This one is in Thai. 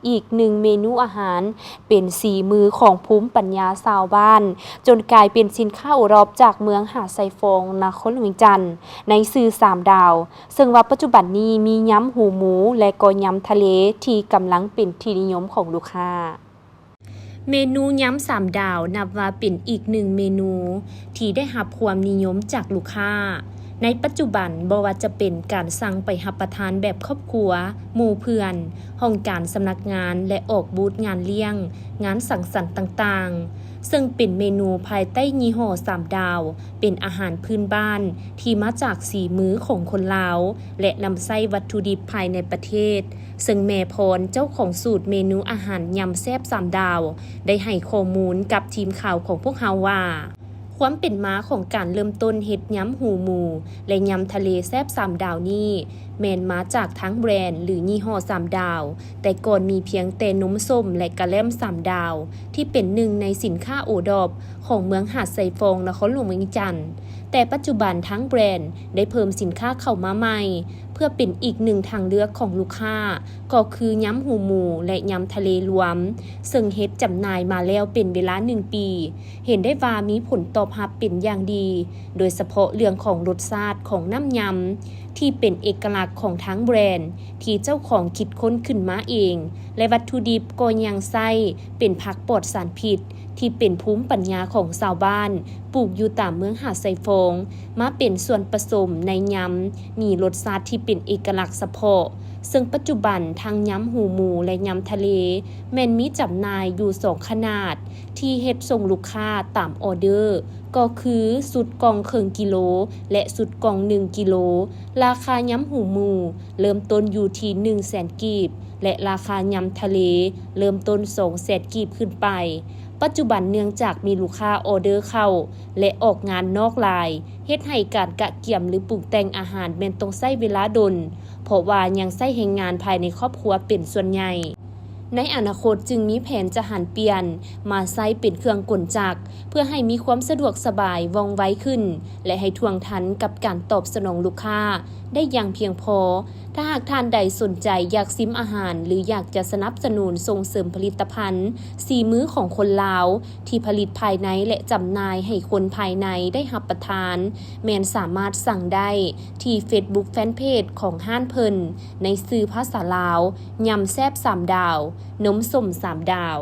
อีกหนึ่งเมนูอาหารเป็นสีมือของภูมิปัญญาชาวบ้านจนกลายเป็นสินค้าโอรอบจากเมืองหาดไซฟองนครหลวงจันทร์ในสื่อ3 ดาวซึ่งว่าปัจจุบันนี้มียำหูหมูและก็ยำทะเลที่กำลังเป็นที่นิยมของลูกค้าเมนูยำ3 ดาวนับว่าเป็นอีกหนึ่งเมนูที่ได้รับความนิยมจากลูกค้าในปัจจุบันบ่ว่าจะเป็นการสั่งไปรับประทานแบบครอบครัวหมู่เพื่อนห้องการสำนักงานและออกบูธงานเลี้ยงงานสังสรรค์ต่างๆซึ่งเป็นเมนูภายใต้ยี่ห้อ3 ดาวเป็นอาหารพื้นบ้านที่มาจากสีมือของคนลาวและนำใช้วัตถุดิบภายในประเทศซึ่งแม่พรเจ้าของสูตรเมนูอาหารยำแซ่บ3 ดาวได้ให้ข้อมูลกับทีมข่าวของพวกเราว่าความเป็นมาของการเริ่มต้นเฮ็ดยำหูหมูและยำทะเลแซ่บ3 ดาวนี้แม่นมาจากทั้งแบรนด์หรือยี่ห้อ3 ดาวแต่ก่อนมีเพียงแต่นมส้มและกะแล่ม3 ดาวที่เป็นหนึ่งในสินค้าโอดอบของเมืองหาดไซฟองนครหลวงเวียงจันทร์แต่ปัจจุบันทั้งแบรนด์ได้เพิ่มสินค้าเข้ามาใหม่เพื่อเป็นอีกหนึ่งทางเลือกของลูกค้าก็คือยำหูหมูและยำทะเลรวมซึ่งเฮ็ดจำหน่ายมาแล้วเป็นเวลา1 ปีเห็นได้ว่ามีผลตอบรับเป็นอย่างดีโดยเฉพาะเรื่องของรสชาติของน้ำยำที่เป็นเอกลักษณ์ของทั้งแบรนด์ที่เจ้าของคิดค้นขึ้นมาเองและวัตถุดิบก็ยังใช้เป็นผักปลอดสารพิษที่เป็นภูมิปัญญาของชาวบ้านปลูกอยู่ตามเมืองหาดไซฟองมาเป็นส่วนผสมในยำมีรสชาติที่เป็นเอกลักษณ์เฉพาะซึ่งปัจจุบันทั้งยำหูหมูและยำทะเลแม่นมีจำหน่ายอยู่2 ขนาดที่เฮ็ดส่งลูกค้าตามออเดอร์ก็คือสุดกล่องครึ่งกิโลและสุดกล่อง1 กิโลราคายำหูหมูเริ่มต้นอยู่ที่ 100,000 กีบและราคายำทะเลเริ่มต้น 200,000 กีบขึ้นไปปัจจุบันเนื่องจากมีลูกค้าออเดอร์เข้าและออกงานนอกลายเฮ็ดให้การกะเกี่ยมหรือปรุงแต่งอาหารแม่นต้องใช้เวลาดนเพราะว่ายังใช้แรงงานภายในครอบครัวเป็นส่วนใหญ่ในอนาคตจึงมีแผนจะหันเปลี่ยนมาใช้เป็นเครื่องกลจักรเพื่อให้มีความสะดวกสบายว่องไวขึ้นและให้ท่วงทันกับการตอบสนองลูกค้าได้อย่างเพียงพอถ้าหากท่านใดสนใจอยากซิมอาหารหรืออยากจะสนับสนุนส่งเสริมผลิตภัณฑ์สีมือของคนลาวที่ผลิตภายในและจำหน่ายให้คนภายในได้รับประทานแม่นสามารถสั่งได้ที่ Facebook Fanpage ของห้านเพิ่นในสื่อภาษาลาวยำแซ่บ3 ดาวนมส้ม3 ดาว